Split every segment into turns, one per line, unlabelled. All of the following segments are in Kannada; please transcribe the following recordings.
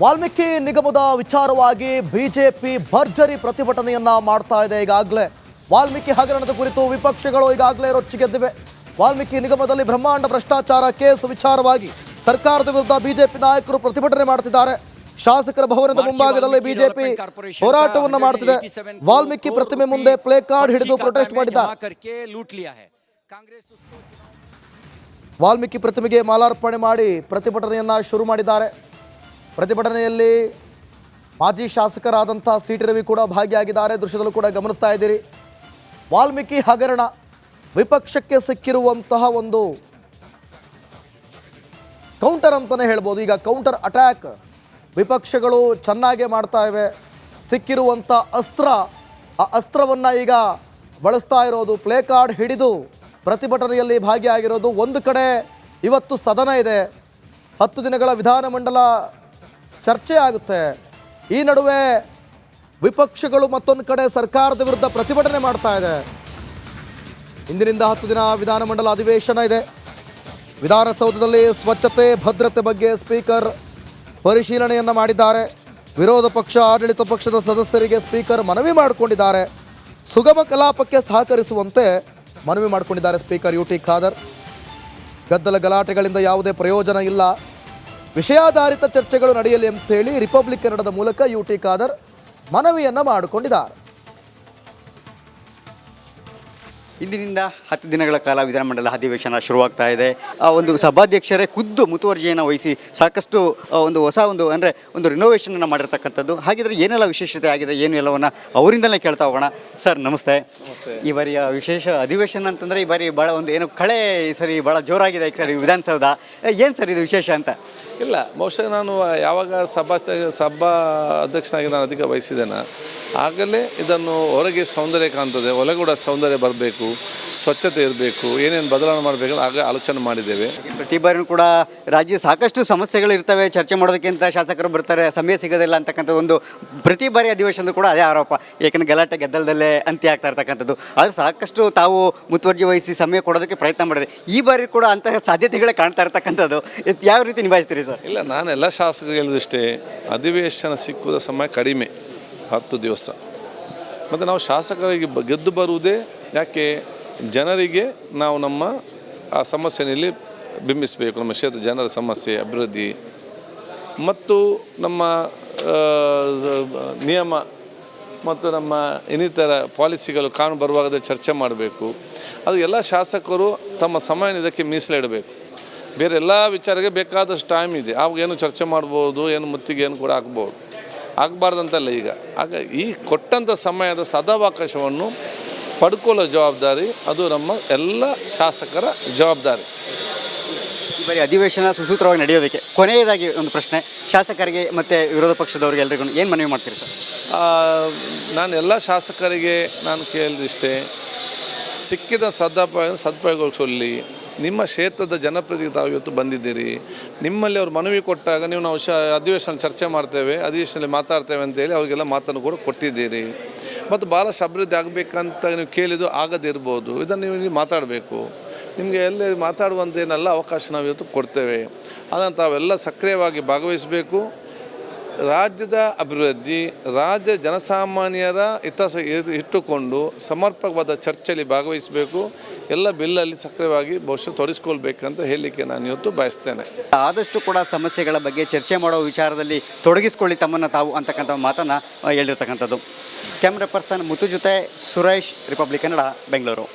ವಾಲ್ಮೀಕಿ ನಿಗಮದ ವಿಚಾರವಾಗಿ ಬಿಜೆಪಿ ಭರ್ಜರಿ ಪ್ರತಿಭಟನೆಯನ್ನ ಮಾಡ್ತಾ ಇದೆ. ಈಗಾಗಲೇ ವಾಲ್ಮೀಕಿ ಹಗರಣದ ಕುರಿತು ವಿಪಕ್ಷಗಳು ಈಗಾಗಲೇ ರೊಚ್ಚಿಗೆದ್ದಿವೆ. ವಾಲ್ಮೀಕಿ ನಿಗಮದಲ್ಲಿ ಬ್ರಹ್ಮಾಂಡ ಭ್ರಷ್ಟಾಚಾರ ಕೇಸ್ ವಿಚಾರವಾಗಿ ಸರ್ಕಾರದ ವಿರುದ್ಧ ಬಿಜೆಪಿ ನಾಯಕರು ಪ್ರತಿಭಟನೆ ಮಾಡುತ್ತಿದ್ದಾರೆ. ಶಾಸಕರ ಭವನದ ಮುಂಭಾಗದಲ್ಲಿ ಬಿಜೆಪಿ ಹೋರಾಟವನ್ನು ಮಾಡುತ್ತಿದೆ. ವಾಲ್ಮೀಕಿ ಪ್ರತಿಮೆ ಮುಂದೆ ಪ್ಲೇ ಕಾರ್ಡ್ ಹಿಡಿದು ಪ್ರೊಟೆಸ್ಟ್ ಮಾಡಿದ್ದಾರೆ. ವಾಲ್ಮೀಕಿ ಪ್ರತಿಮೆಗೆ ಮಾಲಾರ್ಪಣೆ ಮಾಡಿ ಪ್ರತಿಭಟನೆಯನ್ನ ಶುರು ಮಾಡಿದ್ದಾರೆ. ಪ್ರತಿಭಟನೆಯಲ್ಲಿ ಮಾಜಿ ಶಾಸಕರಾದಂಥ ಸಿಟಿ ರವಿ ಕೂಡ ಭಾಗಿಯಾಗಿದ್ದಾರೆ. ದೃಶ್ಯದಲ್ಲೂ ಕೂಡ ಗಮನಿಸ್ತಾ ಇದ್ದೀರಿ. ವಾಲ್ಮೀಕಿ ಹಗರಣ ವಿಪಕ್ಷಕ್ಕೆ ಸಿಕ್ಕಿರುವಂತಹ ಒಂದು ಕೌಂಟರ್ ಅಂತಲೇ ಹೇಳ್ಬೋದು. ಈಗ ಕೌಂಟರ್ ಅಟ್ಯಾಕ್ ವಿಪಕ್ಷಗಳು ಚೆನ್ನಾಗೇ ಮಾಡ್ತಾ ಇವೆ. ಸಿಕ್ಕಿರುವಂಥ ಅಸ್ತ್ರ, ಆ ಅಸ್ತ್ರವನ್ನು ಈಗ ಬಳಸ್ತಾ ಇರೋದು. ಪ್ಲೇ ಕಾರ್ಡ್ ಹಿಡಿದು ಪ್ರತಿಭಟನೆಯಲ್ಲಿ ಭಾಗಿಯಾಗಿರೋದು. ಒಂದು ಕಡೆ ಇವತ್ತು ಸದನ ಇದೆ, 10 ದಿನಗಳ ವಿಧಾನಮಂಡಲ ಚರ್ಚೆ ಆಗುತ್ತೆ. ಈ ನಡುವೆ ವಿಪಕ್ಷಗಳು ಮತ್ತೊಂದು ಕಡೆ ಸರ್ಕಾರದ ವಿರುದ್ಧ ಪ್ರತಿಭಟನೆ ಮಾಡ್ತಾ ಇದೆ. ಇಂದಿನಿಂದ 10 ದಿನ ವಿಧಾನಮಂಡಲ ಅಧಿವೇಶನ ಇದೆ. ವಿಧಾನಸೌಧದಲ್ಲಿ ಸ್ವಚ್ಛತೆ ಭದ್ರತೆ ಬಗ್ಗೆ ಸ್ಪೀಕರ್ ಪರಿಶೀಲನೆಯನ್ನು ಮಾಡಿದ್ದಾರೆ. ವಿರೋಧ ಪಕ್ಷ ಆಡಳಿತ ಪಕ್ಷದ ಸದಸ್ಯರಿಗೆ ಸ್ಪೀಕರ್ ಮನವಿ ಮಾಡಿಕೊಂಡಿದ್ದಾರೆ. ಸುಗಮ ಕಲಾಪಕ್ಕೆ ಸಹಕರಿಸುವಂತೆ ಮನವಿ ಮಾಡಿಕೊಂಡಿದ್ದಾರೆ ಸ್ಪೀಕರ್ ಯುಟಿ ಖಾದರ್. ಗದ್ದಲ ಗಲಾಟೆಗಳಿಂದ ಯಾವುದೇ ಪ್ರಯೋಜನ ಇಲ್ಲ, ವಿಷಯಾಧಾರಿತ ಚರ್ಚೆಗಳು ನಡೆಯಲಿ ಅಂತೇಳಿ ರಿಪಬ್ಲಿಕ್ ಕನ್ನಡದ ಮೂಲಕ ಯುಟಿ ಖಾದರ್ ಮನವಿಯನ್ನು ಮಾಡಿಕೊಂಡಿದ್ದಾರೆ.
ಇಂದಿನಿಂದ 10 ದಿನಗಳ ಕಾಲ ವಿಧಾನಮಂಡಲ ಅಧಿವೇಶನ ಶುರುವಾಗ್ತಾ ಇದೆ. ಒಂದು ಸಭಾಧ್ಯಕ್ಷರೇ ಖುದ್ದು ಮುತುವರ್ಜಿಯನ್ನು ವಹಿಸಿ ಸಾಕಷ್ಟು ಒಂದು ರಿನೋವೇಷನನ್ನು ಮಾಡಿರ್ತಕ್ಕಂಥದ್ದು. ಹಾಗಿದ್ರೆ ಏನೆಲ್ಲ ವಿಶೇಷತೆ ಆಗಿದೆ ಏನು ಎಲ್ಲವನ್ನ ಅವರಿಂದಲೇ ಕೇಳ್ತಾ ಹೋಗೋಣ. ಸರ್ ನಮಸ್ತೆ. ಈ ಬಾರಿಯ ವಿಶೇಷ ಅಧಿವೇಶನ ಅಂತಂದರೆ ಈ ಬಾರಿ ಭಾಳ ಕಳೆ ಈ ಸರಿ ಭಾಳ ಜೋರಾಗಿದೆ ಸರ್ ವಿಧಾನಸೌಧ. ಏನು ಸರ್ ಇದು ವಿಶೇಷ ಅಂತ?
ಇಲ್ಲ, ಬಹುಶಃ ನಾನು ಯಾವಾಗ ಸಭಾ ಅಧ್ಯಕ್ಷನಾಗಿ ನಾನು ಅಧಿಕ ವಹಿಸಿದ್ದೇನೆ ಆಗಲೇ ಇದನ್ನು ಹೊರಗೆ ಸೌಂದರ್ಯ ಕಾಣ್ತದೆ, ಒಳಗೂಡ ಸೌಂದರ್ಯ ಬರಬೇಕು, ಸ್ವಚ್ಛತೆ ಇರಬೇಕು, ಏನೇನು ಬದಲಾವಣೆ ಮಾಡಬೇಕು ಆಗ ಆಲೋಚನೆ ಮಾಡಿದ್ದೇವೆ.
ಪ್ರತಿ ಬಾರಿಯೂ ಕೂಡ ರಾಜ್ಯ ಸಾಕಷ್ಟು ಸಮಸ್ಯೆಗಳು ಇರ್ತವೆ, ಚರ್ಚೆ ಮಾಡೋದಕ್ಕಿಂತ ಶಾಸಕರು ಬರ್ತಾರೆ, ಸಮಯ ಸಿಗೋದಿಲ್ಲ ಅಂತಕ್ಕಂಥ ಒಂದು ಪ್ರತಿ ಬಾರಿ ಅಧಿವೇಶನದ ಕೂಡ ಅದೇ ಆರೋಪ. ಏಕೆಂದರೆ ಗಲಾಟೆ ಗದ್ದಲದಲ್ಲೇ ಅಂತ್ಯ ಆಗ್ತಾ ಇರ್ತಕ್ಕಂಥದ್ದು. ಆದರೆ ಸಾಕಷ್ಟು ತಾವು ಮುತುವರ್ಜಿ ವಹಿಸಿ ಸಮಯ ಕೊಡೋದಕ್ಕೆ ಪ್ರಯತ್ನ ಮಾಡಿದ್ರೆ ಈ ಬಾರಿ ಕೂಡ ಅಂತಹ ಸಾಧ್ಯತೆಗಳೇ ಕಾಣ್ತಾ ಇರ್ತಕ್ಕಂಥದ್ದು. ಯಾವ ರೀತಿ ನಿಭಾಯಿಸ್ತೀರಿ ಸರ್?
ಇಲ್ಲ, ನಾನೆಲ್ಲ ಶಾಸಕರಿಗೆ ಹೇಳಿದಷ್ಟೇ, ಅಧಿವೇಶನ ಸಿಕ್ಕುವ ಸಮಯ ಕಡಿಮೆ, 10 ದಿವಸ. ಮತ್ತು ನಾವು ಶಾಸಕರಿಗೆ ಗೆದ್ದು ಬರುವುದೇ ಯಾಕೆ, ಜನರಿಗೆ ನಾವು ನಮ್ಮ ಆ ಸಮಸ್ಯೆಯಲ್ಲಿ ಬಿಂಬಿಸಬೇಕು. ನಮ್ಮ ಕ್ಷೇತ್ರ ಜನರ ಸಮಸ್ಯೆ, ಅಭಿವೃದ್ಧಿ ಮತ್ತು ನಮ್ಮ ನಿಯಮ ಮತ್ತು ನಮ್ಮ ಇನ್ನಿತರ ಪಾಲಿಸಿಗಳು ಕಾನೂನು ಬರುವಾಗದೇ ಚರ್ಚೆ ಮಾಡಬೇಕು. ಅದು ಎಲ್ಲ ಶಾಸಕರು ತಮ್ಮ ಸಮಯ ಇದಕ್ಕೆ ಮೀಸಲಿಡಬೇಕು. ಬೇರೆ ಎಲ್ಲ ವಿಚಾರಕ್ಕೆ ಬೇಕಾದಷ್ಟು ಟೈಮ್ ಇದೆ, ಆವಾಗ ಏನು ಚರ್ಚೆ ಮಾಡ್ಬೋದು, ಏನು ಮುತ್ತಿಗೆ ಏನು ಕೂಡ ಹಾಕ್ಬೋದು, ಆಗಬಾರ್ದಂತಲ್ಲ. ಈಗ ಆಗ ಈ ಕೊಟ್ಟಂಥ ಸಮಯದ ಸದಾವಕಾಶವನ್ನು ಪಡ್ಕೊಳ್ಳೋ ಜವಾಬ್ದಾರಿ ಅದು ನಮ್ಮ ಎಲ್ಲ ಶಾಸಕರ ಜವಾಬ್ದಾರಿ.
ಈ ಬಾರಿ ಅಧಿವೇಶನ ಸುಸೂತ್ರವಾಗಿ ನಡೆಯೋದಕ್ಕೆ ಕೊನೆಯದಾಗಿ ಒಂದು ಪ್ರಶ್ನೆ, ಶಾಸಕರಿಗೆ ಮತ್ತು ವಿರೋಧ ಪಕ್ಷದವ್ರಿಗೆ ಎಲ್ರಿಗೂ ಏನು ಮನವಿ ಮಾಡ್ತೀರಿ ಸರ್?
ನಾನು ಎಲ್ಲ ಶಾಸಕರಿಗೆ ನಾನು ಕೇಳಿದಿಷ್ಟೇ, ಸಿಕ್ಕಿದ ಸದುಪಯೋಗಗೊಳಿಸಲಿ. ನಿಮ್ಮ ಕ್ಷೇತ್ರದ ಜನಪ್ರತಿನಿಧಿ ತಾವು ಇವತ್ತು ಬಂದಿದ್ದೀರಿ, ನಿಮ್ಮಲ್ಲಿ ಅವ್ರು ಮನವಿ ಕೊಟ್ಟಾಗ ನಾವು ಅಧಿವೇಶನ ಚರ್ಚೆ ಮಾಡ್ತೇವೆ, ಅಧಿವೇಶನದಲ್ಲಿ ಮಾತಾಡ್ತೇವೆ ಅಂತೇಳಿ ಅವರಿಗೆಲ್ಲ ಮಾತನ್ನು ಕೂಡ ಕೊಟ್ಟಿದ್ದೀರಿ. ಮತ್ತು ಭಾಳಷ್ಟು ಅಭಿವೃದ್ಧಿ ಆಗಬೇಕಂತ ನೀವು ಕೇಳಿದ್ದು ಆಗದಿರ್ಬೋದು, ಇದನ್ನು ನೀವು ಮಾತಾಡಬೇಕು. ನಿಮಗೆ ಎಲ್ಲಿ ಮಾತಾಡುವಂತೇನೆಲ್ಲ ಅವಕಾಶ ನಾವು ಇವತ್ತು ಕೊಡ್ತೇವೆ. ಅದನ್ನು ತಾವೆಲ್ಲ ಸಕ್ರಿಯವಾಗಿ ಭಾಗವಹಿಸಬೇಕು. ರಾಜ್ಯದ ಅಭಿವೃದ್ಧಿ, ರಾಜ್ಯ ಜನಸಾಮಾನ್ಯರ ಇಟ್ಟುಕೊಂಡು ಸಮರ್ಪಕವಾದ ಚರ್ಚೆಯಲ್ಲಿ ಭಾಗವಹಿಸಬೇಕು. ಎಲ್ಲ ಬಿಲ್ಲಲ್ಲಿ ಸಕ್ರಿಯವಾಗಿ ಬಹುಶಃ ತೊಡಗಿಸ್ಕೊಳ್ಬೇಕಂತ ಹೇಳಲಿಕ್ಕೆ ನಾನು ಇವತ್ತು ಬಯಸ್ತೇನೆ.
ಆದಷ್ಟು ಕೂಡ ಸಮಸ್ಯೆಗಳ ಬಗ್ಗೆ ಚರ್ಚೆ ಮಾಡೋ ವಿಚಾರದಲ್ಲಿ ತೊಡಗಿಸ್ಕೊಳ್ಳಿ ತಮ್ಮನ್ನು ತಾವು ಅಂತಕ್ಕಂಥ ಮಾತನ್ನು ಹೇಳಿರ್ತಕ್ಕಂಥದ್ದು. ಕ್ಯಾಮ್ರಾ ಪರ್ಸನ್ ಮುತ್ತು ಜೊತೆ ಸುರೇಶ್, ರಿಪಬ್ಲಿಕ್ ಕನ್ನಡ, ಬೆಂಗಳೂರು.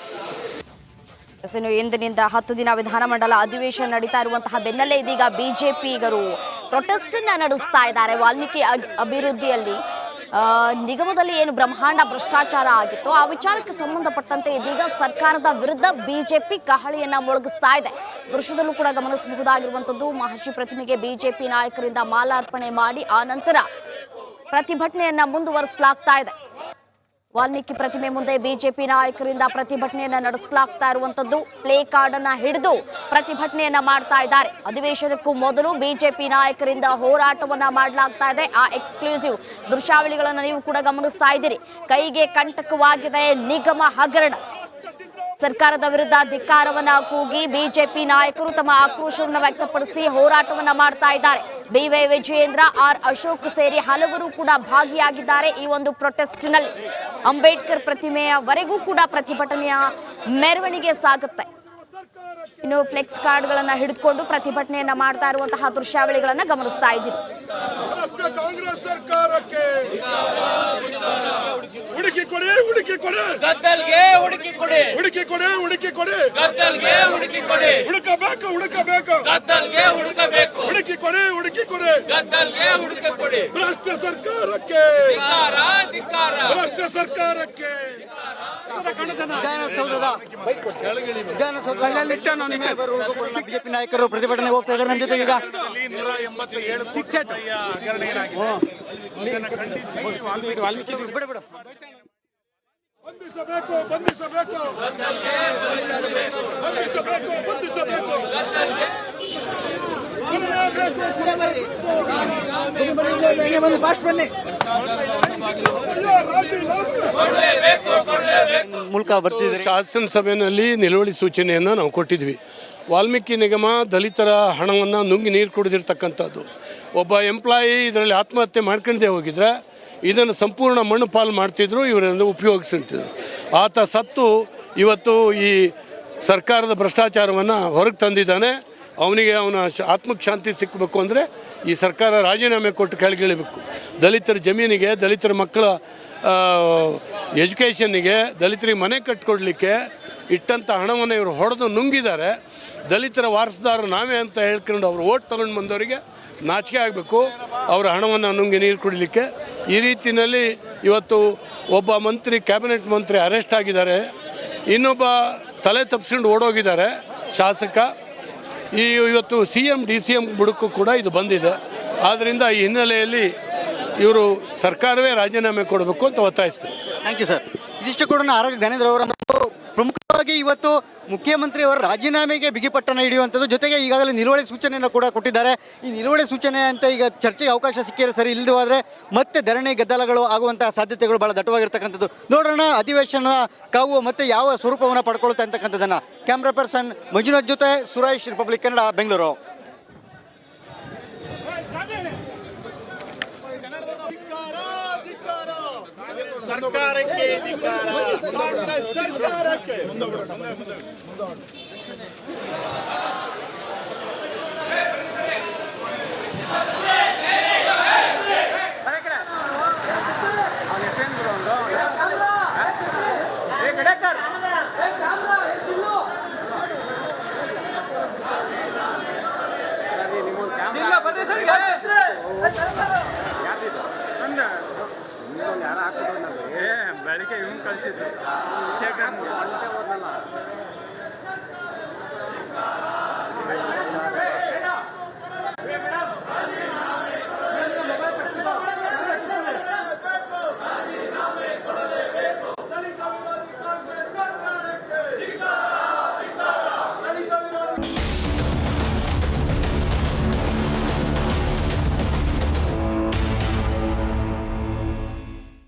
ಇಂದಿನಿಂದ 10 ದಿನ ವಿಧಾನಮಂಡಲ ಅಧಿವೇಶನ ನಡೀತಾ ಇರುವಂತಹ ಬೆನ್ನಲ್ಲೇ ಇದೀಗ ಬಿಜೆಪಿಗರು ಪ್ರೊಟೆಸ್ಟ್ ಅನ್ನ ನಡೆಸ್ತಾ ಇದ್ದಾರೆ. ವಾಲ್ಮೀಕಿ ಅಭಿವೃದ್ಧಿಯಲ್ಲಿ ನಿಗಮದಲ್ಲಿ ಏನು ಬ್ರಹ್ಮಾಂಡ ಭ್ರಷ್ಟಾಚಾರ ಆಗಿತ್ತು ಆ ವಿಚಾರಕ್ಕೆ ಸಂಬಂಧಪಟ್ಟಂತೆ ಇದೀಗ ಸರ್ಕಾರದ ವಿರುದ್ಧ ಬಿಜೆಪಿ ಕಹಳೆಯನ್ನ ಮೊಳಗಿಸ್ತಾ ಇದೆ. ದೃಶ್ಯದಲ್ಲೂ ಕೂಡ ಗಮನಿಸಬಹುದಾಗಿರುವಂತದ್ದು, ಮಹರ್ಷಿ ಪ್ರತಿಮೆಗೆ ಬಿಜೆಪಿ ನಾಯಕರಿಂದ ಮಾಲಾರ್ಪಣೆ ಮಾಡಿ ಆ ನಂತರ ಪ್ರತಿಭಟನೆಯನ್ನ ಮುಂದುವರಿಸಲಾಗ್ತಾ ಇದೆ. ವಾಲ್ಮೀಕಿ ಪ್ರತಿಮೆ ಮುಂದೆ ಬಿಜೆಪಿ ನಾಯಕರಿಂದ ಪ್ರತಿಭಟನೆಯನ್ನ ನಡೆಸಲಾಗ್ತಾ ಇರುವಂತದ್ದು. ಪ್ಲೇ ಕಾರ್ಡ್ ಅನ್ನ ಹಿಡಿದು ಪ್ರತಿಭಟನೆಯನ್ನ ಮಾಡ್ತಾ ಇದ್ದಾರೆ. ಅಧಿವೇಶನಕ್ಕೂ ಮೊದಲು ಬಿಜೆಪಿ ನಾಯಕರಿಂದ ಹೋರಾಟವನ್ನ ಮಾಡಲಾಗ್ತಾ ಇದೆ. ಆ ಎಕ್ಸ್ಕ್ಲೂಸಿವ್ ದೃಶ್ಯಾವಳಿಗಳನ್ನ ನೀವು ಕೂಡ ಗಮನಿಸ್ತಾ ಇದ್ದೀರಿ. ಕೈಗೆ ಕಂಟಕವಾಗಿದೆ ನಿಗಮ ಹಗರಣ. ಸರ್ಕಾರದ ವಿರುದ್ಧ ಧಿಕ್ಕಾರವನ್ನ ಕೂಗಿ ಬಿಜೆಪಿ ನಾಯಕರು ತಮ್ಮ ಆಕ್ರೋಶವನ್ನು ವ್ಯಕ್ತಪಡಿಸಿ ಹೋರಾಟವನ್ನ ಮಾಡ್ತಾ ಇದ್ದಾರೆ. BY ವಿಜಯೇಂದ್ರ, ಆರ್ ಅಶೋಕ್ ಸೇರಿ ಹಲವರು ಕೂಡ ಭಾಗಿಯಾಗಿದ್ದಾರೆ ಈ ಒಂದು ಪ್ರೊಟೆಸ್ಟ್ನಲ್ಲಿ. ಅಂಬೇಡ್ಕರ್ ಪ್ರತಿಮೆಯವರೆಗೂ ಕೂಡ ಪ್ರತಿಭಟನೆಯ ಮೆರವಣಿಗೆ ಸಾಗುತ್ತೆ. ಇನ್ನು ಫ್ಲೆಕ್ಸ್ ಕಾರ್ಡ್ಗಳನ್ನ ಹಿಡಿದುಕೊಂಡು ಪ್ರತಿಭಟನೆಯನ್ನ ಮಾಡ್ತಾ ಇರುವಂತಹ ದೃಶ್ಯಾವಳಿಗಳನ್ನ ಗಮನಿಸ್ತಾ ಇದ್ದೀವಿ.
ಕಾಂಗ್ರೆಸ್ ಸರ್ಕಾರಕ್ಕೆ ಹುಡುಕಿ ಕೊಡಿ, ಹುಡುಕಿ ಕೊಡಿ,
ಗದ್ದಲ್ಗೆ ಹುಡುಕಿ ಕೊಡಿ,
ಹುಡುಕಿ ಕೊಡಿ, ಹುಡುಕಿ ಕೊಡಿ,
ಗದ್ದಲ್ಗೆ ಹುಡುಕಿ ಕೊಡಿ,
ಹುಡುಕಬೇಕು, ಹುಡುಕಬೇಕು,
ಗದ್ದಲ್ಗೆ ಹುಡುಕಬೇಕು,
ಹುಡುಕಿ ಕೊಡಿ, ಹುಡುಕಿ ಕೊಡಿ,
ಗದ್ದಲ್ಗೆ ಹುಡುಕಿ ಕೊಡಿ.
ಭ್ರಷ್ಟ ಸರ್ಕಾರಕ್ಕೆ,
ಧಿಕ್ಕಾರ, ಧಿಕ್ಕಾರ.
ಭ್ರಷ್ಟ ಸರ್ಕಾರಕ್ಕೆ.
ಬಿಜೆಪಿ ನಾಯಕರು ಪ್ರತಿಭಟನೆ ಹೋಗ್ತಾ ಇದ್ದಾರೆ. ನಮ್ಮ ಜೊತೆ ಈಗ
ಬಂಧಿಸಬೇಕು, ಬಂಧಿಸಬೇಕು, ಬಂಧಿಸಬೇಕು, ಬಂಧಿಸಬೇಕು,
ಮೂಲಕ ಬರ್ತಿದ್ದಾರೆ.
ಶಾಸನಸಭೆಯಲ್ಲಿ ನಿಲುವಳಿ ಸೂಚನೆಯನ್ನು ನಾವು ಕೊಟ್ಟಿದ್ವಿ. ವಾಲ್ಮೀಕಿ ನಿಗಮ ದಲಿತರ ಹಣವನ್ನು ನುಂಗಿ ನೀರು ಕುಡಿದಿರ್ತಕ್ಕಂಥದ್ದು. ಒಬ್ಬ ಎಂಪ್ಲಾಯಿ ಇದರಲ್ಲಿ ಆತ್ಮಹತ್ಯೆ ಮಾಡ್ಕೊಂಡೇ ಹೋಗಿದ್ರೆ ಇದನ್ನು ಸಂಪೂರ್ಣ ಮಣ್ಣು ಪಾಲು ಮಾಡ್ತಿದ್ರು, ಇವರಿಂದ ಉಪಯೋಗಿಸ್ತಿದ್ರು. ಆತ ಸತ್ತು ಇವತ್ತು ಈ ಸರ್ಕಾರದ ಭ್ರಷ್ಟಾಚಾರವನ್ನು ಹೊರಗೆ ತಂದಿದ್ದಾನೆ. ಅವನಿಗೆ ಅವನ ಆತ್ಮಕ್ಕೆ ಶಾಂತಿ ಸಿಕ್ಕಬೇಕು ಅಂದರೆ ಈ ಸರ್ಕಾರ ರಾಜೀನಾಮೆ ಕೊಟ್ಟು ಕೆಳಗಿಳಿಬೇಕು. ದಲಿತರ ಜಮೀನಿಗೆ, ದಲಿತರ ಮಕ್ಕಳ ಎಜುಕೇಷನ್ನಿಗೆ, ದಲಿತರಿಗೆ ಮನೆ ಕಟ್ಟಿಕೊಡ್ಲಿಕ್ಕೆ ಇಟ್ಟಂಥ ಹಣವನ್ನು ಇವರು ಹೊಡೆದು ನುಂಗಿದ್ದಾರೆ. ದಲಿತರ ವಾರಸುದಾರರು ನಾವೇ ಅಂತ ಹೇಳ್ಕೊಂಡು ಅವರು ಓಟ್ ತಗೊಂಡು ಬಂದವರಿಗೆ ನಾಚಿಕೆ ಆಗಬೇಕು. ಅವರ ಹಣವನ್ನು ನುಂಗಿ ನೀರು ಕುಡಿಲಿಕ್ಕೆ ಈ ರೀತಿಯಲ್ಲಿ ಇವತ್ತು ಒಬ್ಬ ಮಂತ್ರಿ, ಕ್ಯಾಬಿನೆಟ್ ಮಂತ್ರಿ ಅರೆಸ್ಟ್ ಆಗಿದ್ದಾರೆ. ಇನ್ನೊಬ್ಬ ತಲೆ ತಪ್ಪಿಸ್ಕೊಂಡು ಓಡೋಗಿದ್ದಾರೆ ಶಾಸಕ. ಇವತ್ತು CM DCM ಬುಡಕ್ಕೂ ಕೂಡ ಇದು ಬಂದಿದೆ. ಆದ್ದರಿಂದ ಈ ಹಿನ್ನೆಲೆಯಲ್ಲಿ ಇವರು ಸರ್ಕಾರವೇ ರಾಜೀನಾಮೆ ಕೊಡಬೇಕು ಅಂತ ಒತ್ತಾಯಿಸ್ತಾರೆ.
Thank you sir. ಇದಿಷ್ಟು ಕೂಡ ಆರೋಗ್ಯ ಜ್ಞಾನೇಂದ್ರ ಅವರ ಪ್ರಮುಖವಾಗಿ ಇವತ್ತು ಮುಖ್ಯಮಂತ್ರಿಯವರ ರಾಜೀನಾಮೆಗೆ ಬಿಗಿಪಟ್ಟನ್ನು ಹಿಡಿಯುವಂಥದ್ದು, ಜೊತೆಗೆ ಈಗಾಗಲೇ ನಿಲುವಳಿ ಸೂಚನೆಯನ್ನು ಕೂಡ ಕೊಟ್ಟಿದ್ದಾರೆ. ಈ ನಿಲುವಳಿ ಸೂಚನೆ ಅಂತ ಈಗ ಚರ್ಚೆಗೆ ಅವಕಾಶ ಸಿಕ್ಕಿದ್ರೆ ಸರಿ, ಇಲ್ಲದೆ ಹೋದರೆ ಮತ್ತೆ ಧರಣಿ ಗದ್ದಲಗಳು ಆಗುವಂತಹ ಸಾಧ್ಯತೆಗಳು ಭಾಳ ದಟ್ಟವಾಗಿರ್ತಕ್ಕಂಥದ್ದು. ನೋಡೋಣ ಅಧಿವೇಶನ ಕಾವು ಮತ್ತೆ ಯಾವ ಸ್ವರೂಪವನ್ನು ಪಡ್ಕೊಳ್ತಾ ಅಂತಕ್ಕಂಥದ್ದನ್ನು. ಕ್ಯಾಮ್ರಾ ಪರ್ಸನ್ ಮಂಜುನಾಥ್ ಜೊತೆ ಸುರೇಶ್, ರಿಪಬ್ಲಿಕ್ ಕನ್ನಡ, ಬೆಂಗಳೂರು.
ಸರ್ಕಾರಕ್ಕೆ, ಕಾಂಗ್ರೆಸ್ ಸರ್ಕಾರಕ್ಕೆ.
ಬೆಳಿಗ್ಗೆ ಇವ್ನು ಕಳಿಸಿದ್ರು